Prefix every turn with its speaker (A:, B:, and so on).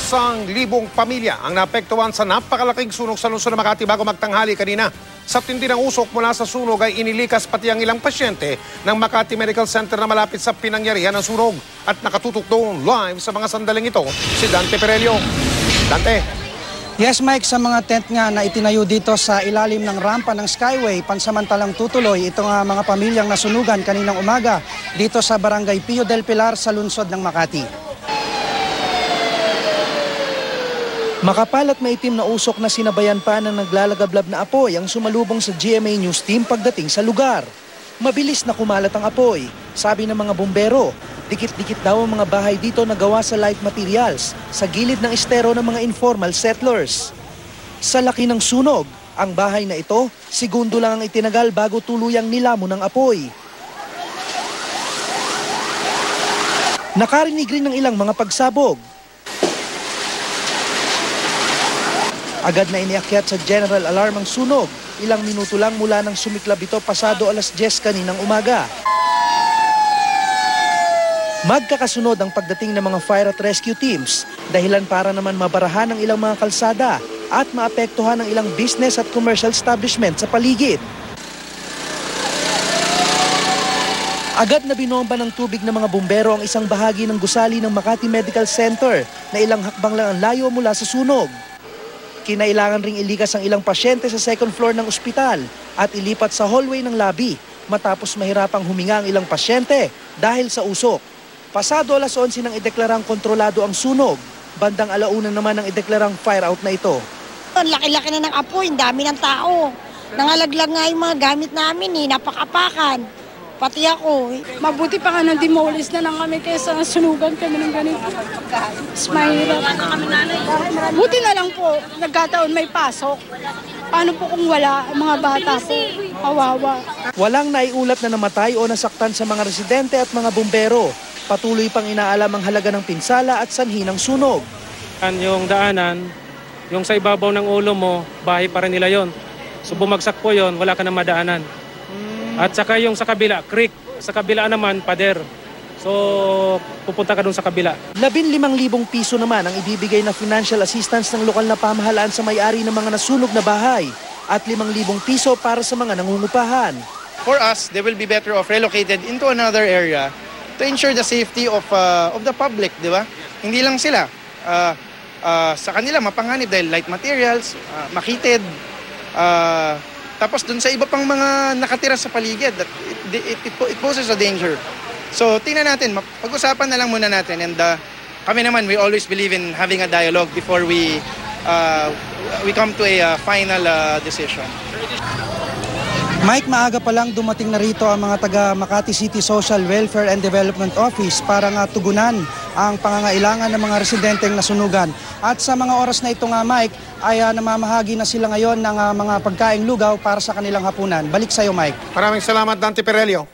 A: 1,000 pamilya ang naapektuhan sa napakalaking sunog sa lungsod ng Makati bago magtanghali kanina. Sa tindi ng usok mula sa sunog ay inilikas pati ang ilang pasyente ng Makati Medical Center na malapit sa pinangyarihan ng sunog. At nakatutok doon live sa mga sandaling ito si Dante Perelio. Dante.
B: Yes, Mike, sa mga tent nga na itinayo dito sa ilalim ng rampa ng Skyway, pansamantalang tutuloy itong mga pamilyang nasunugan kaninang umaga dito sa Barangay Pio del Pilar sa lungsod ng Makati. Makapal at maitim na usok na sinabayan pa ng naglalagablab na apoy ang sumalubong sa GMA News Team pagdating sa lugar. Mabilis na kumalat ang apoy. Sabi ng mga bumbero, dikit-dikit daw ang mga bahay dito na gawa sa light materials sa gilid ng estero ng mga informal settlers. Sa laki ng sunog, ang bahay na ito, segundo lang ang itinagal bago tuluyang nilamon ng apoy. Nakarinig rin ng ilang mga pagsabog. Agad na iniakyat sa general alarm ang sunog. Ilang minuto lang mula nang sumiklab ito pasado 10:00 kaninang umaga. Magkakasunod ang pagdating ng mga fire at rescue teams, dahilan para naman mabarahan ang ilang mga kalsada at maapektuhan ang ilang business at commercial establishment sa paligid. Agad na binomba ng tubig ng mga bumbero ang isang bahagi ng gusali ng Makati Medical Center na ilang hakbang lang ang layo mula sa sunog. Kinailangan ring ilikas ang ilang pasyente sa second floor ng ospital at ilipat sa hallway ng lobby matapos mahirapang huminga ang ilang pasyente dahil sa usok. Pasado 11:00 nang ideklarang kontrolado ang sunog. Bandang 1:00 naman ang ideklarang fire out na ito.
C: Ang laki-laki na ng apoy, ang dami ng tao. Nangalaglag nga yung mga gamit namin, napakapakan. Pati ako.
D: Mabuti pa nga nang demolish na lang kami kaysa sunugan kami ng ganito. Mas mahirap. Buti na lang po, nagkataon may pasok. Paano po kung wala, mga bata po, kawawa.
B: Walang naiulat na namatay o nasaktan sa mga residente at mga bumbero. Patuloy pang inaalam ang halaga ng pinsala at sanhi ng sunog.
E: Yung daanan, yung sa ibabaw ng ulo mo, bahay pa rin nila yon. So bumagsak po yon, wala ka na madaanan. At saka yung sa kabila, creek. Sa kabila naman, pader. So, pupunta ka dun sa kabila.
B: 15,000 piso naman ang ibibigay na financial assistance ng lokal na pamahalaan sa may-ari ng mga nasunog na bahay at 5,000 piso para sa mga nangungupahan.
F: For us, they will be better off relocated into another area to ensure the safety of the public, di ba? Hindi lang sila. Sa kanila, mapanganib dahil light materials, makitid, tapos dun sa iba pang mga nakatira sa paligid, that it poses a danger. So tingnan natin, pag-usapan na lang muna natin, and kami naman, we always believe in having a dialogue before we come to a final decision.
B: Mike, maaga pa lang dumating na rito ang mga taga Makati City Social Welfare and Development Office para nga tugunan ang pangangailangan ng mga residenteng nasunugan. At sa mga oras na ito nga, Mike, ay namamahagi na sila ngayon ng mga pagkaing lugaw para sa kanilang hapunan. Balik sa iyo, Mike.
A: Maraming salamat, Dante Perelio.